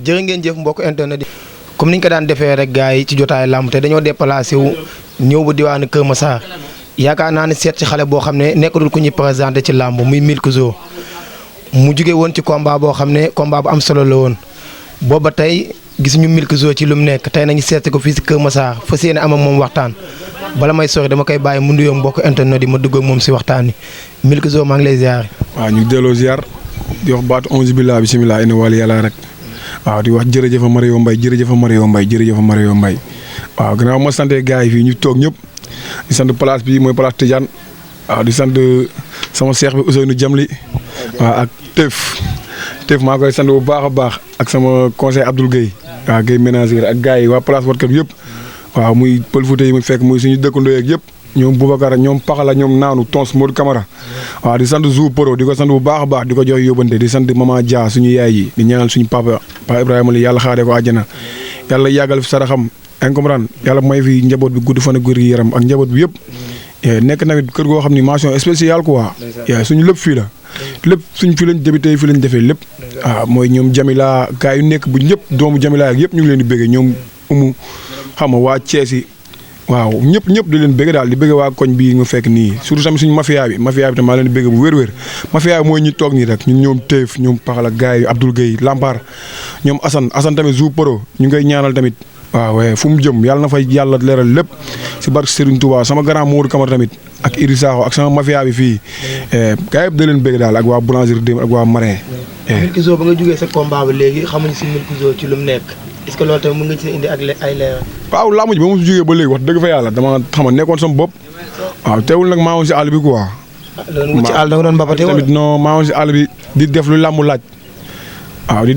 jërë ngeen jëf mbokk internet yi comme niñ ko daan defee rek gars yi ci jotaay làmb te dañoo déplacé wu ñëw ba diwaanu Kër Massar yaakaar naa ne seet ci xale boo xam ne nekkul ku ñuy présenté ci làmb muy Milk Zo mu jóge woon ci combat boo xam ne combat bu am solo la woon booba tey gis ñu Milk Zo ci lu mu nekk tey nañu seet ko fii si Kër Massar fas yéene am ak moom waxtaan bala may sori dama koy bàyyi mu nuyoo mbokk internet yi ma dugg ak moom si waxtaan yi Milk Zo maa ngi lay ziar. waaw ñu delloo ziar di wax baatu onze billah bisimilah ina wàllu yàlla rek waaw di wax jërëjëf Mario Mbaye jërëjëf Mario Mbaye jërëjëf Mario Mbaye waaw gannaaw ma sante gars yi fii ñu toog ñëpp di sant place bi mooy place Tidiane waaw di sant sama seex bi Ousseynou Jamli waaw ak Teef maa koy sant bu baax a baax ak sama conseil Abdoul Gueye waaw Gueye ménager ak gars yi waa place Watkat yëpp waaw muy pël Fouta yi mu fekk muy suñu dëkkandoo yeeg yëpp ñoom Boubacar ñoom Paxala ñoom Naanu Tons Modou Camara waaw di sant Zou Poro di ko sant bu baax a baax di ko jox yóbbante di sant Mama Dia suñu yaay yi di ñaanal suñu papa Ibrahima li yàlla xaaree ko àjjana yàlla yàggal fi saraxam incomprendre yàlla may fi njaboot bi gudd fan ak góor gi yaram ak njaboot bi yëpp nekk tamit kër goo xam ni mention spéciale quoi suñu lépp fii la lépp suñ fi lañ débuté fi lañ defee lépp waaw mooy ñoom Jamila gars yu nekk bu ñëpp doomu Jamila ak yëpp ñu ngi leen di béggee ñoom umu xam nga waa Thiès yi waaw ñëpp di leen bëgg daal di bëgg waa koñ bii nga fekk nii surtout tamit suñu mafia bi tam maa leen di bëgg bu wér-wér mafia bi mooy ñi toog nii rek ñoom Teef ñoom Paxal ak gars yi Abdoul Gueye Lampar ñoom Assane tamit Zou Poro ñu ngay ñaanal tamit waaw fu mu jëm yàlla na fay yàlla leeral lépp si barke Serigne Touba sama grand Modou Camara tamit ak Iri Sakho ak sama mafia bi fii gars yëpp da leen bëgg daal ak waa boulangerie dem ak waa marin. Milk Zo ba nga jógee sa combat ba léegi xamuñu si Milk Zo ci lu mu nekk est-ce que loolu tamit mën nga ci indi ak ay leeral. waaw làmb ji ba mu jógee ba léegi wax dëgg fa yàlla dama xam nekkoon sama bopp waaw teewul nag maa woon si àll bi quoi. loolu mu ci àll da nga doon mbappate tamit non maa woon si àll bi di def lu làmb laaj waaw di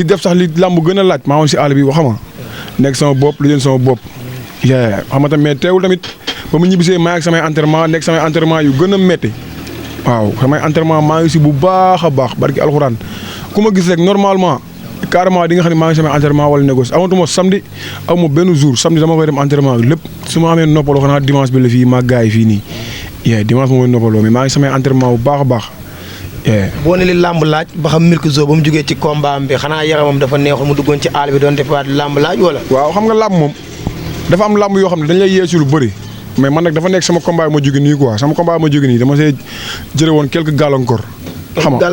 def sax li làmb gën a laaj maa woon si àll bi xam nga nekk sama bopp li leen sama bopp. xam nga tamit mais teewul tamit ba mu ñibbisee maa ak samay entraînement nekk samay entraînement yu gën a métti waaw samay entraînement maa ngi si bu baax a baax barki alxuraan ku ma gis rek normalement. carrément di nga xam ne maa ngi sama entraînement wala négoce amatuma samedi amuma benn jour samedi dama koy dem entraînement lépp su ma amee noppaloo xanaa dimanche bi la fii maa gars yi fii nii dimanche moom mooy noppaloo mais maa ngi samay entraînement bu baax a baax. boo ne li làmb laaj ba xam Milk Zo ba mu jógee ci combat bi xanaa yaramam dafa neexul mu duggoon ci àll bi doon defaat làmb laaj wala. waaw xam nga làmb moom dafa am làmb yoo xam ne dañ lay yeesu lu bëri mais man nag dafa nekk sama combat ma jóge nii quoi sama combat ma jóge nii dama see jële woon quelques gàllankoor. xam nga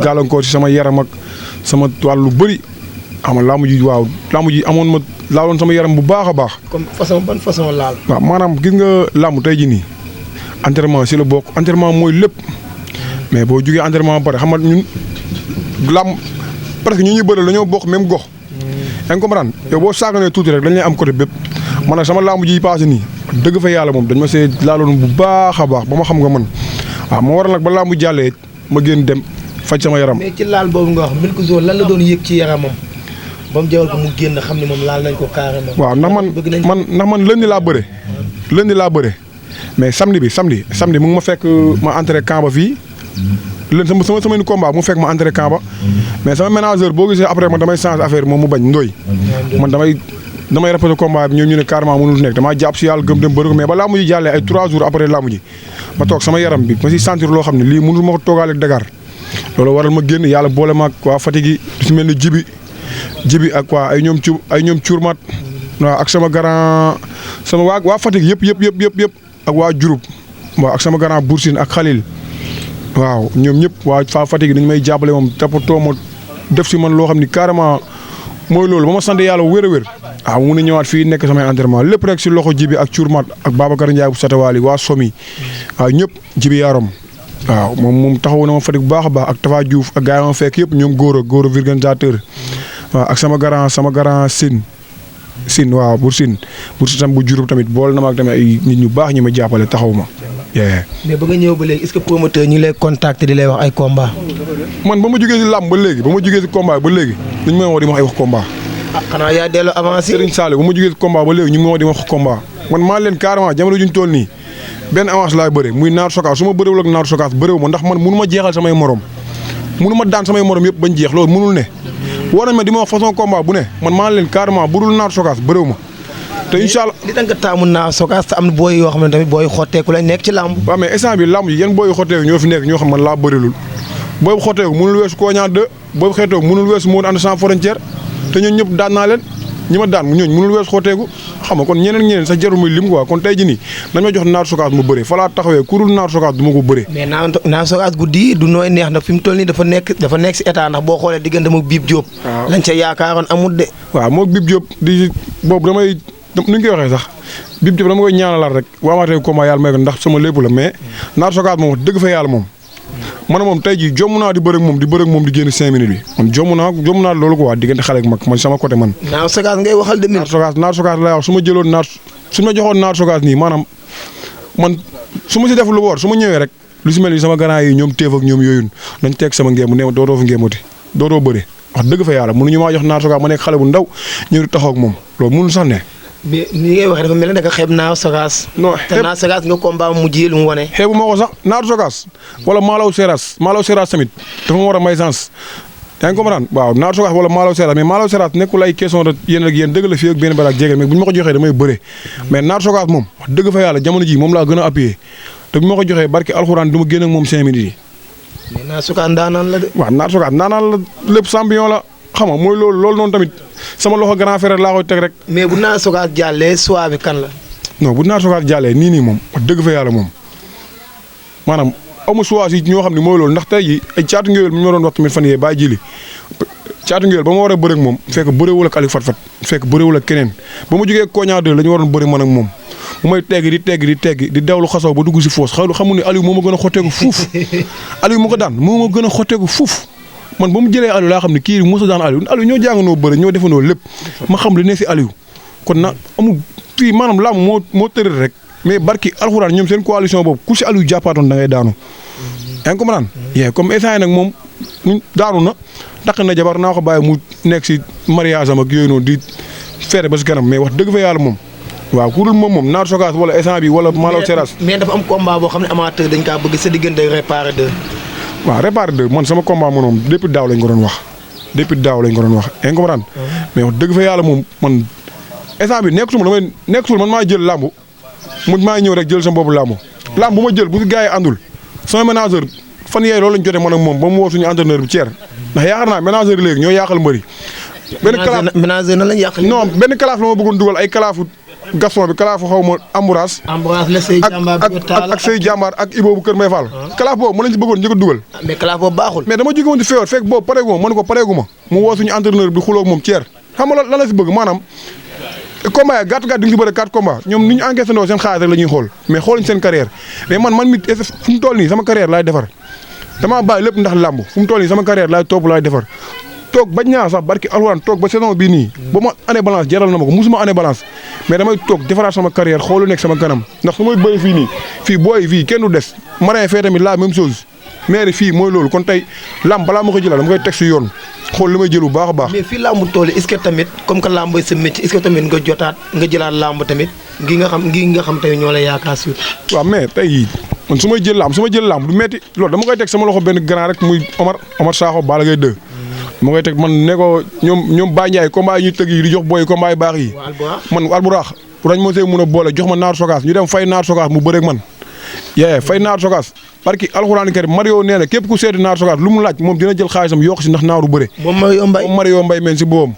gàllankoor ci sama yaram ak sama wàllu bëri xam nga làmb ji amoon ma laaloon sama yaram bu baax a baax. comme ban façon laal. waaw maanaam gis nga làmb tey jii nii entraînement si la bokk entraînement mooy lépp mais boo jugee entraînement ba pare xam nga ñun làmb presque ñu ñuy bëral dañoo bokk même gox. yaa ngi comprendre yow boo saaganee tuuti rek dañ lay am côté bépp man nag sama làmb ji passé nii dëgg fa yàlla moom dañ ma see laaloon bu baax a baax ba ma xam nga man waaw moo waral nag ba làmb jàllee ma génn dem faj sama yaram. mais ci laal boobu nga wax Milk Zo lan la doon yëg ci yaramam ba mu jawal ko mu génn xam ne moom laal nañ ko carrément. waaw ndax man lundi laa bëre mais samedi mu ngi ma fekk ma entré camp ba fii lundi sama semaine combat mu fekk ma entré camp ba mais sama ménageur boo gisee après man damay changer affaire moom mu bañ ndooy man damay répété combat bi ñoom ñu ne carrément mënul nekk damaa jàpp si yàlla gëm dem bëri ko mais ba laamu ji jàllee ay 3 jours après laamu ji ma toog sama yaram bi ma si sentir loo xam ne lii mënul ma ko toogaale ak Dakar loolu waral ma génn yàlla boole ma ak waa Fatick yi su mel ni jibi ak waa ay ñoom cuurmat waaw ak sama grand sama waa Fatick yëpp ak waa Diouroup waaw ak sama grand Boursine ak Khalil waaw ñoom ñëpp waa Fatick dañu may jàppale moom toppatoo ma def si man loo xam ni carrément mooy loolu ba ma sant yàlla wér a wér waaw mu mun a ñëwaat fii nekk samay entraînement lépp rek si loxo jibi ak cuurmat ak Babacar Ndiaye bu Satawaali waa Somi waaw ñëpp jibi yaarom waaw moom taxawu na ma Fatick bu baax a baax ak Tafa Diouf ak gars yi ma fekk yëpp ñoom góor a organisateur waaw ak sama grand Sine waaw Boursine tam bu Diouroup tamit boole na ma ak tamit ay nit ñu baax ñu ma jàppale taxaw ma. mais ba nga ñëw ba léegi est-ce que promoteur ñi lay contacter di lay wax ay combat. man ba ma jógee si làmb ba léegi ba ma jógee si combat ba léegi ñu ngi may woo di ma wax ay wax combat. xanaa yaa delloo avancé. Serigne Sall ba ma jógee si combat ba léegi ñu ngi may woo di ma wax combat man maa leen carrément jamono juñ toll nii benn avance laay bëre muy naaru sokaas su ma bëréwul ak naaru sokaas bëréwu ma ndax man mënu ma jeexal samay morom mënu ma daan samay morom yëpp bañ jeex loolu mënul ne war nañ ma di ma wax façon combat bu ne man maa leen carrément bu dul naaru sokaas bëréwu ma te incha allah li tax nga taamu naaru sokaas te am na booy yoo xam ne tamit booy xotteeku lañ nekk ci làmb. waaw mais instant bi làmb yi yan booy xotteeku ñoo fi nekk ñoo xam man laa bërilul booy xotteeku mënul weesu Koña 2 booy xotteeku mënul weesu Modou ànd sans frontière te ñooñu ñëpp daan naa leen ñi ma daan ñooñu mënul wees xooteeku xam nga kon ñeneen sax jarul muy lim quoi kon tey ji nii dañ ma jox naar sokaas mu bëre fa laa taxawee kurul naar sokaas du ma ko bëre. mais naar sokaas guddi du nooy neex na fi mu toll nii dafa nekk si état ndax boo xoolee diggante ak Bib Diop. waaw lañ ca yaakaaroon amul de. waaw moog Bib Diop di boobu damay nu ñu koy waxee sax Bib Diop dama koy ñaanalaat rek waamaatee combat yàlla may ko ndax sama lépp la mais naar sokaas moom wax dëgg fa yàlla moom man moom tey jii jomm naa di bëre ak moom di génn 5 minutes bi man jomm naa loolu ko waa diggante xale ak mag man sama côté man. naar sokaas ngay waxal de. naar sokaas lay wax su ma jëloon su ma joxoon naar sokaas nii maanaam man su ma si def lu woor su ma ñëwee rek lu si mel ni sama gannaaw yi ñoom téef ak ñoom yooyun dañ teg sama ngéem ne ma dootoo fi ngéemati dootoo bëre wax dëgg fa yàlla mënuñu maa jox naar sokaas ma nekk xale bu ndaw ñëw di taxaw ak moom loolu mënul sax ne. mais ni ngay waxee dafa mel ne da nga xeeb naar sokaas. non te naar sokaas nga combat mu ji lu mu wane. xeebu ma ko sax naar sokaas wala maalaw seeraas tamit dafa ma war a may sens yaa ngi comprendre waaw naar sokaas wala maalaw seeraas mais maalaw seeraas nekkul ay question de yéen ak yéen dëgg la fii ak benn baraak jege mais bu ñu ma ko joxee damay bëre mais naar sokaas moom wax dëgg fa yàlla jamono ji moom laa gën a appuyé te bu ñu ma ko joxee barki alxuraan du ma génn ak moom 5 minutes yi. mais naar sokaas ndaanaan la de. waaw naar sokaas ndaanaan la lépp champion la xam nga mooy loolu noonu tamit sama loxo grand frère laa koy teg rek. mais bu naar sokaas jàllee choix bi kan la. non bu naar sokaas jàllee nii moom wax dëgg fa yàlla moom maanaam amu choix si ñoo xam ne mooy loolu ndax tey jii ay caatu ngéwél mi ñu ma doon wax tamit fan yee bàyyi jili caatu ngéwél ba ma war a bëre ak moom fekk bëreewul ak Aliou Fatfat fekk bëreewul ak keneen ba ma jógee Koña 2 la ñu waroon bëri man ak moom mu may tegg di dawlu xasaw ba dugg si foos xamul ne Aliou moo ma gën a xotteeku fuuf Aliou mu ko daan moo ma gën a xotteeku fuuf man ba mu jëlee Aliou laa xam ne kii mos a daan Aliou ñoo jàngandoo bëri ñoo defandoo lépp ma xam li ne si Aliou kon nag amul fii maanaam làmb moo tëral rek mais barki alxuraan ñoom seen coalition boobu ku si Aliou jàppaatoon da ngay daanu. yaa ngi comprendre. yee comme instant nag moom daanu na takk na jabar naa ko bàyyi mu nekk si mariage am ak yooyu noonu di feere ba si kanam mais wax dëgg fa yàlla moom. waaw ku dul moom naar sokaas wala instant bi wala Malaw Seras. mais dafa am combat boo xam ne amateur dañ kaa bëgg sa diggante réparé 2. waaw réparé 2 man sama combat moom depuis daaw lañ ko doon wax yaa ngi comprendre. mais wax dëgg fa yàlla moom man instant bi nekkatul man maa jël làmb mu maa ñëw rek jël sama bopp làmb bu ma jël bu si gars yi àndul sama manager fan yee loolu lañ jotee man ak moom ba mu woo suñu entraîneur bi Thier ndax yaakaar naa manager léegi ñoo yàqal mbëri. manager na lañ yàqal non benn kalaaf la ma bëggoon dugal ay kalaafu Gaston bi kalaafu xaw ma Ambourage. la Sey Jàmbaar ak Sey Jàmbaar ak Ibo bu Kër Mbay Fall. kalaaf boobu ma lañ si bëggoon njëkk a dugal. mais kalaaf boobu baaxul. mais dama jóge woon ci feebar fekk boobu pareegu ma man ko pareegu ma mu woo suñu entraîneur bi xuloo ak moom Thier xam nga lan la si bëgg maanaam combat yi gàtt di nga si bëre 4 combats ñoom ni ñu encaissé ndoo seen xaalis rek la ñuy xool mais xooluñ seen carrière mais man mi fu mu toll nii sama carrière laay defar damaa bàyyi lépp ndax làmb fu mu toll nii sama carrière laay topp laay defar toog bañ naa sax barki alxuraan toog ba saison bii nii ba ma année balance jaral na ma ko musuma année balance mais damay toog defaraat sama carrière xoolu nekk sama kanam ndax su may bëri fii nii fii booy fii kenn du des marin fee tamit la même chose mais fii mooy loolu kon tey làmb balaa ma ko jëlaat dama koy teg si yoon xool li may jël bu baax a baax. mais fii làmb tool est-ce que tamit comme que làmb sa métier est-ce que tamit nga jëlaat làmb tamit ngi nga xam tamit ñoo la yaakaar surtout. waaw mais tey man su may jël làmb du metti loolu dama koy teg sama loxo benn grand rek muy Omar Sakho Balla Gaye 2. ma koy teg man ne ko ñoom Baye Ndiaye combat yi ñuy tëgg yi di jox booy combat yu baax yi. man Alburax dañ ma see mun a boole jox ma naar sokaas ñu dem fay naar sokaas mu bëreeg man. fay naar sokaas parce que alxuraan karim Mario nee na képp ku seeti naar sokaas lu mu laaj moom dina jël xaalisam yokk si ndax naaru bëre. moom Mario Mbaye men si boobam.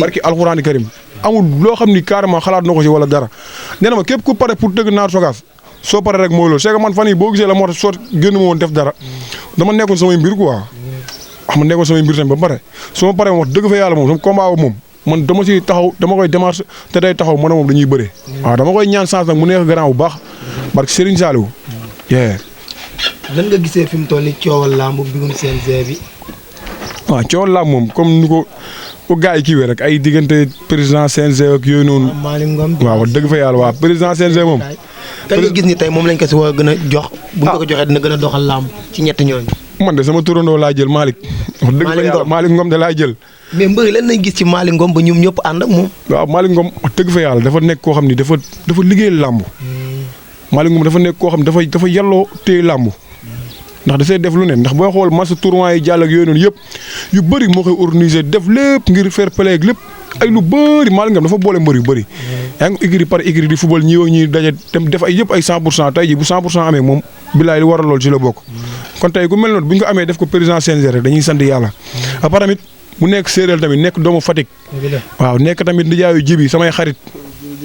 parce que alxuraan karim amul loo xam ni carrément xalaat na ko si wala dara nee na ma képp ku pare pour tëgg naar sokaas soo pare rek mooy loolu c'est que man fan yi boo gisee la moo tax soo génn ma woon def dara dama nekkoon samay mbir quoi xam nga nekkoon samay mbir tamit ba pare su ma paree wax dëgg fa yàlla moom sama combat boobu moom man dama si taxaw dama koy démarche te day taxaw man moom dañuy bëre. waaw dama koy ñaan chance nag mu neex grand bu baax barke Serigne Saliou. lan nga gisee fi mu toll nii coowal làmb mbigum CNG bi. waaw coowal làmb moom comme ni ko gars yi kiiwee rek ay diggante président CNG ak yooyu noonu. Malick Ngom waaw wax dëgg fa yàlla waaw président CNG moom. tey nga gis ni tey moom lañ ko si war a gën a jox. bu ñu ko joxee dina gën a doxal làmb ci ñetti ñooñu. man de sama turandoo laa jël Malick. wax dëgg fa yàlla Malick Ngom de laa jël. mais mbëri lan lañ gis ci Malick Ngom ba ñoom ñëpp ànd ak moom. waaw Malick Ngom wax dëgg fa yàlla dafa nekk koo xam ni dafa liggéeyal làmb. Malick Ngom dafa nekk koo xam ne dafa yàlloo téye làmb. ndax dafay def lu ne ndax booy xool match tournoi yi jàll ak yooyu noonu yëpp yu bëri moo koy organiser def lépp ngir fair play ak lépp ay lu bëri Malick Ngom dafa boole mbër yu bëri. yaa ngi écurie par écurie di football ñii ak ñii daje dem def ay yëpp ay 100% tey jii bu 100% amee moom bilaay li waral lool ci la bokk. kon tey ku mel noonu bu ñu ko amee def ko président CNG rek dañuy sant yàlla. après tamit mu nekk séeréer tamit nekk doomu Fatick. waaw nekk tamit nijaayu jibi samay xarit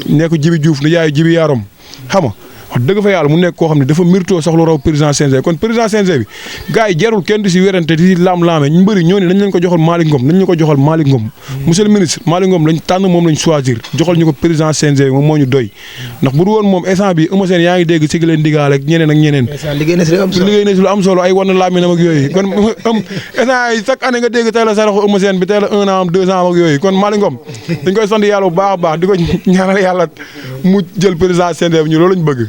nekk jibi Diouf nijaayu jibi Yarom xam nga wax dëgg fa yàlla mu nekk koo xam ne dafa mérito sax lu raw président CNG kon président CNG bi gars yi jarul kenn di si wérante di si laam-laame ñu bëri ñoo ne nañ leen ko joxal Malick Ngom nañ ñu ko joxal Malick Ngom monsieur le ministre Malick Ngom lañ tànn moom lañ choisir joxal ñu ko président CNG bi moom moo ñu doy ndax bu du woon moom instant bi Eumeu Sène yaa ngi dégg sigi leen ndigaale ak ñeneen ak ñeneen liggéey na si lu am solo ay war na laaminam ak yooyu kon instant yi chaque année nga dégg tey la saraxu Eumeu Sène bi tey la 1 an am 2 ans ak yooyu kon Malick Ngom dañ koy sant yàlla bu baax a baax di ko ñaanal yàlla mu jël président CNG bi ñu loolu lañ bëgg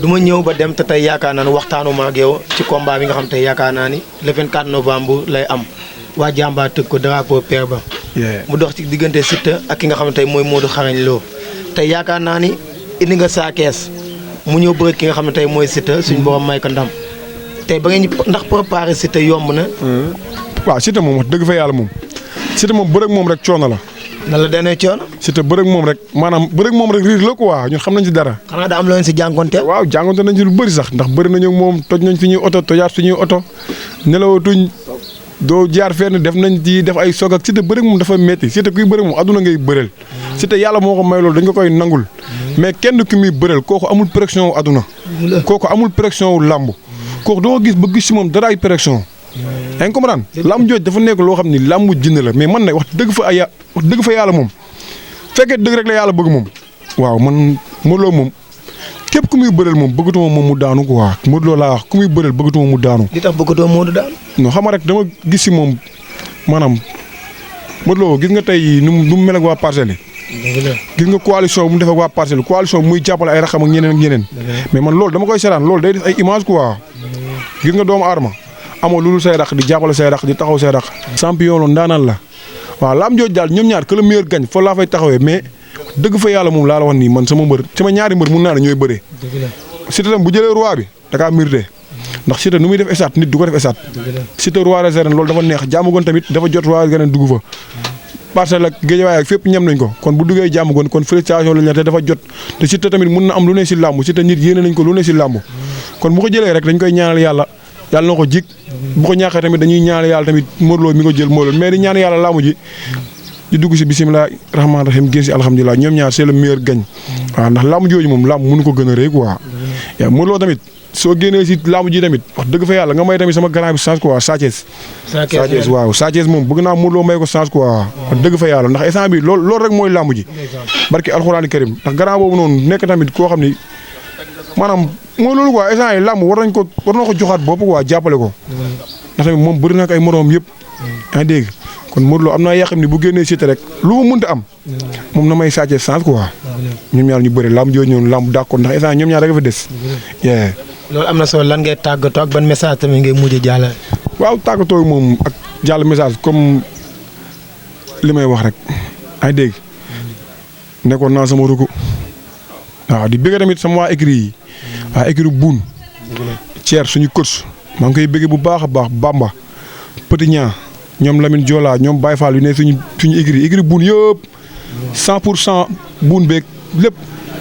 du ma ñëw ba dem te tey yaakaar naa ne waxtaanu ma ak yow ci combat bi nga xam tey yaakaar naa ni le 24 novembre lay am waa jàmbaar tëgg ko drapeau père ba mu dox ci diggante Siteu ak ki nga xam ne tey mooy Modou xarañ loo tey yaakaar naa ni indi nga saa kees mu ñëw bëgg ki nga xam ne tey mooy Siteu suñ borom may ko ndam tey ba ngeen ndax préparé Siteu yomb na. waaw Siteu moom wax dëgg fa yàlla moom Siteu moom bëreeg moom rek coono la. nan la demee coono. Siteu bëreeg moom rek maanaam bëreeg moom rek riir la quoi ñun xam nañ ci dara. xanaa daa am loo leen si jànkonteel. waaw jànkonte nañ ci lu bëri sax ndax bëri nañu moom toj nañ suñuy oto tojaat suñuy oto nelawatuñ doo jaar fenn def nañ ci def ay soog ak Siteu bëreeg moom dafa métti Siteu kuy bëreeg moom adduna ngay bëreel. Siteu yàlla moo ko may loolu dañ ko koy nangul mais kenn ki muy bëreel kooku amul pression wu adduna. kooku amul pression wu làmb. kooku doo gis ba gis si moom dara ay pression. yaa ngi comprendre làmb jooj dafa nekk loo xam ni làmb jinn la mais man nag wax dëgg fa yàlla moom fekkee dëgg rek la yàlla bëgg moom waaw man Modou Lo moom képp ku muy bëreel moom bëggatuma moom mu daanu quoi Modou Lo laa wax ku muy bëreel bëggatuma mu daanu. li tax bëggatoo Modou daanu. non xam nga rek dama gis si moom maanaam Modou Lo gis nga tey nu mu mel ak waa Parcelles yi. gis nga coalition bu mu def ak waa Parcelles coalition bu muy jàppale ay raxam ak ñeneen ak ñeneen. mais man loolu dama koy seetaan loolu day def ay image quoi gis nga doomu aadama amoo loolu say rax di jàppale say rax di taxaw say rax. champion la ndaanaan la waaw laam jooj daal ñoom ñaar que le meilleur gagne foo laa fay taxawee mais dëgg fa yàlla moom laa la wax nii man sama ñaari mbër mun naa ne ñooy bëree. Siteu tam bu jëlee roi bi da kaa mérité ndax Siteu nu muy def esat nit du ko def esat. Siteu roi des arènes loolu dafa neex jaamu goon tamit dafa jot roi des arènes dugg fa. Parcelles ak Guédiawaye ak fépp ñam nañ ko kon bu duggee jaamu goon kon félicitation lañ la te dafa jot te Siteu tamit mun na am lu ne si làmb Siteu nit yéene nañ ko lu ne si làmb kon bu ko jëlee rek dañ koy ñaanal yàlla na ko jik bu ko ñàkkee tamit dañuy ñaan yàlla tamit Modou Lo mi ko jël Modou Lo mais di ñaan yàlla laamu ji di dugg si bisimilah rahmaani rahim génn si alhamdulilah ñoom ñaar c'est le meilleur gagne waaw ndax laamu jooju moom laamu mënu ko gën a rëy quoi. yaa Modou Lo tamit soo génnee si laamu ji tamit wax dëgg fa yàlla nga may tamit sama grand bi chance quoi Sa Thiès. Sa Thiès waaw Sa Thiès moom bëgg naa Modou Lo may ko chance quoi. wax dëgg fa yàlla ndax instant bi loolu rek mooy laamu ji. barki alxuraani karim ndax grand boobu noonu nekk tamit koo xam ni maanaam mooy loolu quoi instant yi làmb war na ko joxaat bopp quoi jàppale ko. ndax tamit moom bëri na ak ay moroom yëpp. yaa ngi dégg kon Modou Lo am naa yàqam ni bu génnee Siteu rek lu mu mënta am. moom na may Sa Thiès chance quoi. ñoom ñaar ñu bëri làmb jooju ñoom làmb d'accord ndax instant ñoom ñaar rek fa des. loolu am na solo lan ngay tàggatoo ak ban message tamit ngay mujj jàllale. waaw tàggatoo moom ak jàll message comme li may wax rek. yaa ngi dégg nekkoon naa sama ruku. waaw di bëgg tamit sama waa écrit yi. waa écrit buun. Thier suñu coach maa ngi koy bëgg bu baax a baax Bamba. Petit Ñaa ñoom Lamine Diola ñoom Baye Fall yu ne suñu écrit buun yëpp. 100% buun beeg lépp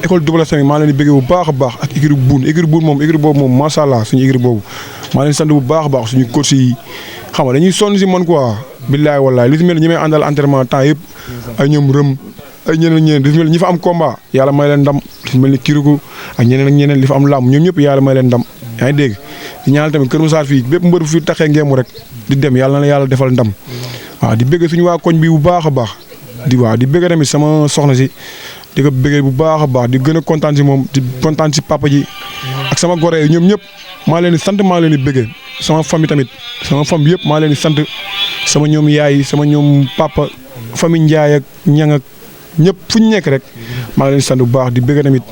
école double semi maa leen di bëgg bu baax a baax ak écrit buun moom écrit boobu moom macha allah suñu écrit boobu. maa leen sant bu baax a baax suñu coach yi xam nga dañuy sonn si man quoi. billaay wallaay li si mel ni ñi may àndal entraînement temps yëpp ay ñoom rëm. ay ñeneen li fi mel ñi fa am combat yàlla may leen ndam li fi mel ni kiriku ak ñeneen li fa am làmb ñoom ñëpp yàlla may leen ndam yaa ngi dégg di ñaanal tamit Kër Massar fii bépp mbër bu fi taxee ngeemu rek di dem yàlla na la yàlla defal ndam waaw di bëgg suñu waa koñ bi bu baax a baax di bëgg tamit sama soxna si di ko bëggee bu baax a baax di gën a kontaan si moom di kontaan si papa ji ak sama gore yi ñoom ñëpp maa leen di sant maa leen di bëggee sama famille tamit sama famille yëpp maa leen di sant sama ñoom yaay sama ñoom papa famille Ndiaye ak ñang ak ñëpp fu ñu nekk rek maa ngi leen di sant bu baax di bëgg tamit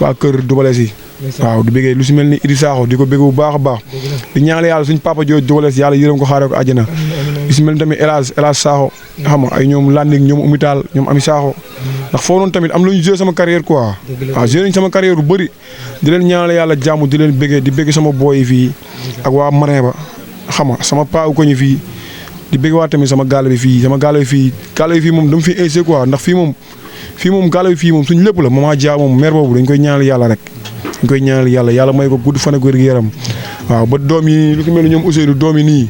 waa kër Dubales yi waaw di bëggee lu si mel ni Idi Sakho di ko bëgg bu baax a baax di ñaanal yàlla suñ papa jooju Dubales yàlla yërëm ko xaaree ko àjjana lu si mel ni tamit El Hadj Sakho xam nga ay ñoom Landing ñoom Umital ñoom Ami Sakho ndax foofu noonu tamit am lu ñu joué sama carrière quoi waaw joué nañ sama carrière bu bëri di leen ñaanal yàlla jàmm di leen bëggee di bëgg sama boy yi fii ak waa Marin ba xam nga sama paa ko ñu fii di bëgg waa tamit sama gaale bi fii moom dama fi insé quoi ndax fii moom gaale bi fii moom suñu lépp la Mama Dia moom mère boobu dañ koy ñaanal yàlla rek dañ koy ñaanal yàlla may ko gudd fan ak wér gu yaram waaw ba doom yi lu ko mel ni ñoom Ousseynou doom yi nii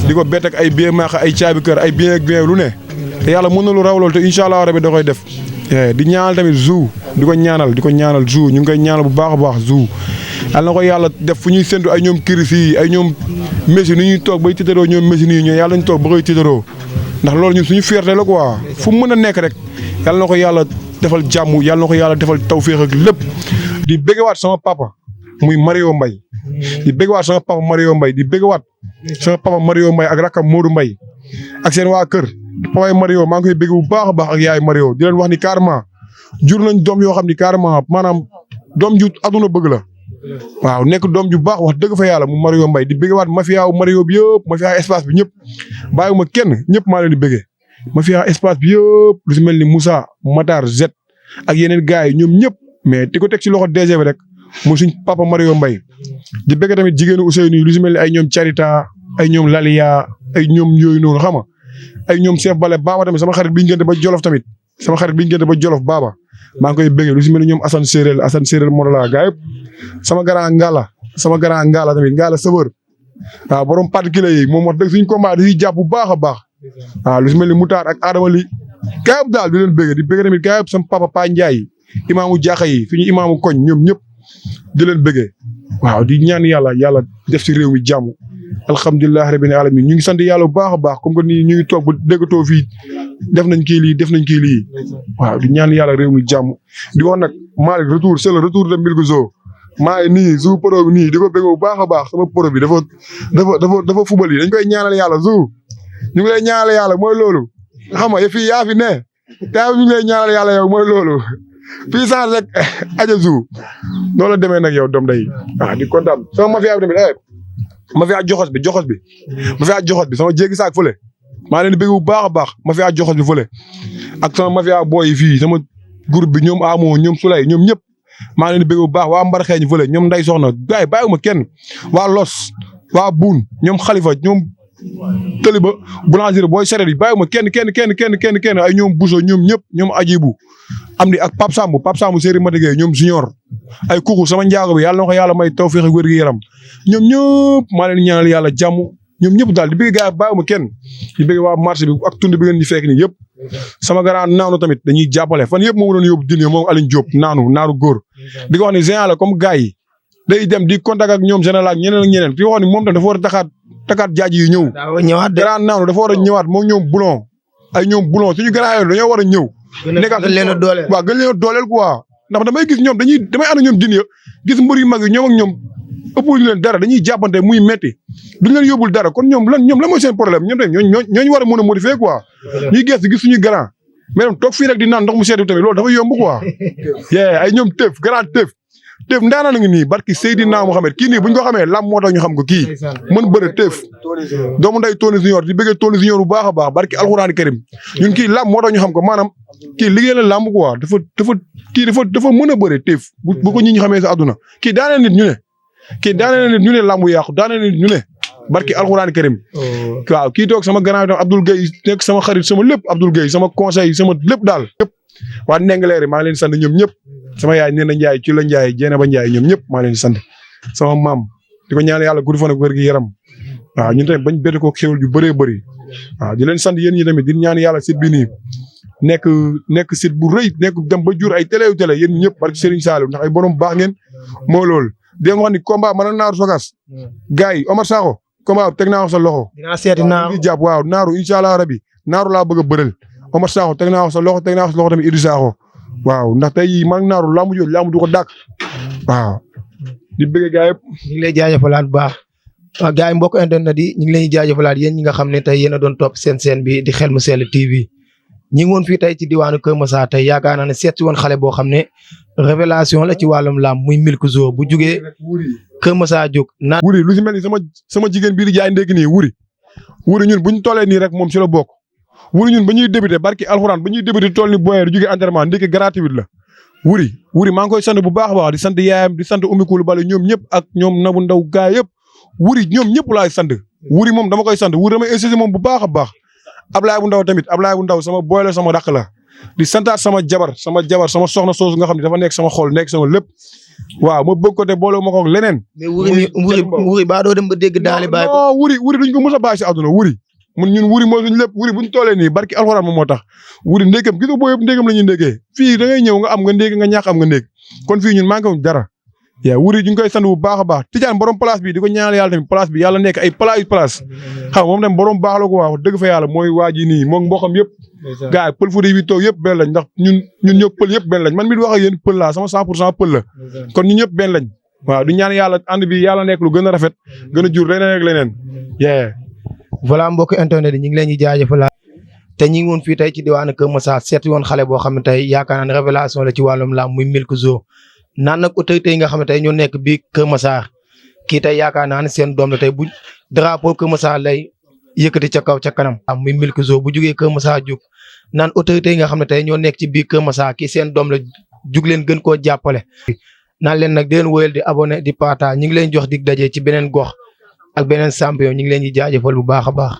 di ko bett ak ay bien maax ay caabi kër ay bien ak bien lu ne te yàlla mën na lu raw loolu te incha allah rabi da koy def di ñaanal tamit Zou di ko ñaanal Zou ñu ngi koy ñaanal bu baax a baax Zou yàlla na ko yàlla def fu ñuy séntu ay ñoom kiris yi ay ñoom Messi ni ñuy toog bay tiitaroo ñoom Messi nii ñoo yàlla nañ toog ba koy tiitaroo ndax loolu ñun suñu fierté la quoi fu mu mën a nekk rek yàlla na ko yàlla defal jàmm yàlla na ko yàlla defal tawféex ak lépp di bëggewaat sama papa muy Mario Mbaye di bëggewaat sama papa Mario Mbaye di bëggewaat sama papa Mario Mbaye ak rakkam Modou Mbaye ak seen waa kër papay Mario maa ngi koy bëgg bu baax a baax ak yaay Mario di leen wax ni carrément jur nañ doom yoo xam ni carrément maanaam doom ju aduna bëgg la waaw nekk doom ju baax wax dëgg fa yàlla mu Mario Mbaye di bëggewaat mafia Mario bi yëpp mafia espace bi ñëpp bàyyiwuma kenn ñëpp maa leen di bëggee mafia espace bi yëpp lu si mel ni Moussa Matar Z ak yeneen gars yi ñoom ñëpp mais di ko teg ci loxo DG bi rek mu suñ papa Mario Mbaye di bëgg tamit jigéenu Ousseynou lu si mel ni ay ñoom Carita ay ñoom Lalia ay ñoom yooyu noonu xam nga ay ñoom Chef Bale Baba tamit sama xarit bi ñu gënte ba Jolof tamit sama xarit bi ñu gënte ba Jolof Baba maa ngi koy bëggee lu si mel ni ñoom Assane Séréel Morola gars yëpp sama grand Ngala tamit Ngala Sëbër waaw borom particulier yi moom wax dëgg suñu combat di jàpp bu baax a baax waaw lu si mel ni Moutar ak Adama Li gars yëpp daal di leen bëggee di bëggee tamit gars yëpp sama papa Pa Ndiaye imaamu Jaaxa yi suñu imaamu koñ ñoom ñëpp di leen bëggee waaw di ñaan yàlla def ci réew mi jàmm alhamdulilah rabbil alamin ñu ngi sant yàlla bu baax a baax comme que nii ñu ngi toog ba déggatoo fii def nañ kii lii waaw di ñaan yàlla réew mi jàmm di wax nag Malick retour c'est le retour de Milkzo maa ngi nii Zou pro bi nii di ko bëgg bu baax a baax sama pro bi dafa fubal yi dañ koy ñaanal yàlla Zou ñu ngi lay ñaanal yàlla mooy loolu xam nga fii yaa fi ne taa ñu ngi lay ñaanal yàlla yow mooy loolu fii sans rek aja Zou noonu la demee nag yow doom day di kontaan sama mafia bi tamit mafia joxos bi sama jéggi saak fële maa leen di bëgg bu baax a baax mafia joxos bi fële ak sama mafia booy fii sama groupe bi ñoom Amo ñoom Souley ñoom ñëpp maa leen di bëgg bu baax waa Mbar xeeñ fële ñoom Nday Soxna gars yi bàyyiwuma kenn waa Los waa Buun ñoom Khalifa ñoom Tëliba boulangerie booy sareet yi bàyyiwuma kenn ay ñoom Bousso ñoom ñëpp ñoom Ajibu am di ak Pape Samb Séri Matigé ñoom Junior ay kuku sama njaago bi yàlla na ko yàlla may tawfeex ak wér gu yaram ñoom ñëpp maa leen ñaanal yàlla jàmm ñoom ñëpp daal di bëgg gars yi bàyyiwuma kenn di bëgg waa marché bi ak tund bi ngeen ñu fekk nii yëpp sama grand naanu tamit dañuy jàppale fan yëpp moo doon yóbbu dine moom Aline Diop naaru góor di ko wax ni géant la comme gars yi day dem di contact ak ñoom général ak ñeneen di wax ni moom tam dafa war a takaat jaaji yi ñëw grand naanu dafa war a ñëwaat moom ñoom boulon ay ñoom boulon suñu grand yooyu dañoo war a ñëw gën leen a dooleel waaw gën leen a dooleel quoi ndax damay gis ñoom damay ànd ñoom dine gis mbër yu mag yi ñoom ak ñoom ëppul leen dara dañuy jàppante muy metti duñ leen yóbbul dara kon ñoom lan mooy seen problème ñoom tamit ñooñu war a mën a modifier quoi ñuy gëstu gis suñuy grand mais tam toog fii rek di naan ndox mu sedd tamit loolu dafa yomb quoi ay ñoom grand tëf ndaanaan na ngi nii barki Seydina Mohamed kii nii buñ ko xamee lam moo tax ñu xam ko kii mën bëre tëf doomu nday Tony Junior di bëggee Tony Junior bu baax a baax barki alxuraan karim ñun kii lam moo tax ñu xam ko maanaam kii liggéey la lamb quoi dafa mën a bëre tëf bu ko ñi ñu xamee sa àdduna kii daanee nit ñu ne lambu yàqu daanee nit ñu ne barki alxuraan karim waaw kii toog sama grand tam Abdoul Gueye nekk sama xarit sama lépp Abdoul Gueye sama conseil sama lépp daal lépp waa Ndengleer maa ngi leen di sant ñoom ñëpp sama yaay Nena Ndiaye ci la Ndiaye Jéene ba Ndiaye ñoom ñëpp maa leen di sant sama maam di ko ñaan yàlla gudd fan ak wér gi yaram waaw ñun tamit bañ bett ko xéwal yu bëree bëri waaw di leen sant yéen ñi tamit di ñaan yàlla site bi nii nekk site bu rëy nekk dem ba jur ay télé yéen ñëpp barki Serigne Saliou ndax ay borom baax ngeen moo loolu di nga wax ni combat man ak naaru sokas gars yi Omar Sakho combat teg naa ko sa loxo dinaa seeti naaru jàpp waaw naaru incha allah rabi naaru laa bëgg a bëral Omar Sakho teg naa ko sa loxo tamit Idou Sakho waaw ndax tey man ak naaru laamu jooju laamu du ko dàkk waaw di bëgg gars yëpp ñu ngi lay jaajëfalaat bu baax waaw gars yi mbokk internet yi ñu ngi leen di jaajëfalaat yéen ñi nga xam ne tey yéen a doon topp seen bi di Xel mu Sell TV ñi ngi woon fii tey ci diwaanu Kër Massar tey yaakaar naa ne seet si woon xale boo xam ne révélation la ci wàllum làmb muy Milkzo bu jugee Kër Massar jóg naa wuri lu si mel ni sama jigéen bii di jaay ndékki nii wuri ñun buñ tollee nii rek moom si la bokk wuri ñun ba ñuy débuté barki alxuraan ba ñuy débuté toll ni boye du jugee entraînement ndékki gratuit la wuri maa ngi koy sant bu baax a baax di sant yaayam di sant Oumy Coulibaly ñoom ñëpp ak ñoom Nabou Ndaw gaa yëpp wuri ñoom ñëpp laay sant wuri moom dama koy sant wuri damay insisté moom bu baax a baax Ablaye bu Ndaw tamit Ablaye bu Ndaw sama boy la sama rakk la di santaat sama jabar sama soxna soosu nga xam ne dafa nekk sama xol nekk sama lépp waaw ma bëgg ko te boole ma ko ak leneen. mais wuri baa doo dem ba dégg daali bàyyi ko. non wuri duñ ko mos a bàyyi si àdduna wuri. ñun wuri mooy suñu lépp wuri buñ toolee nii barki alxuraan moom moo tax wuri ndékkam gis nga boo yëpp ndékkam la ñuy ndékkee fii da ngay ñëw nga am nga ndékk nga ñàkk am nga ndékk kon fii ñun manqué wuñ dara yaa wuri ñu ngi koy sant bu baax a baax Tidiane borom place bi di ko ñaanal yàlla tamit place bi yàlla nekk ay place xam moom tam borom baax la ko wax dëgg fa yàlla mooy waa ji nii moom mboxam yëpp gars yi pël fu yi toog yëpp benn lañ ndax ñun ñëpp pël yëpp benn lañ man mi di wax ak yéen pël laa sama 100% pël la kon ñun ñëpp benn lañ waaw di ñaan yàlla ànd bi yàlla nekk lu gën a rafet gën a jur leneen ak leneen voilà mbokk internet yi ñu ngi leen di jaajëfal te ñu ngi woon fii tey ci diwaanu Kër Massar seeti woon xale boo xam ne tey yaakaar naa ne révélation la ci wàllum làmb muy Milk Zo naan nag autorité yi nga xam ne tey ñoo nekk bii Kër Massar kii tey yaakaar naa ne seen doom la tey bu drapeau Kër Massar lay yëkkati ca kaw ca kanam. muy Milk Zo bu jugee Kër Massar jug naan autorité yi nga xam ne tey ñoo nekk ci biir Kër Massar kii seen doom la jug leen gën koo jàppale. naan leen nag di leen wóyal di abonné di partage ñu ngi leen jox dig daje ci beneen gox ak beneen champion ñu ngi leen di jaajëfal bu baax a baax.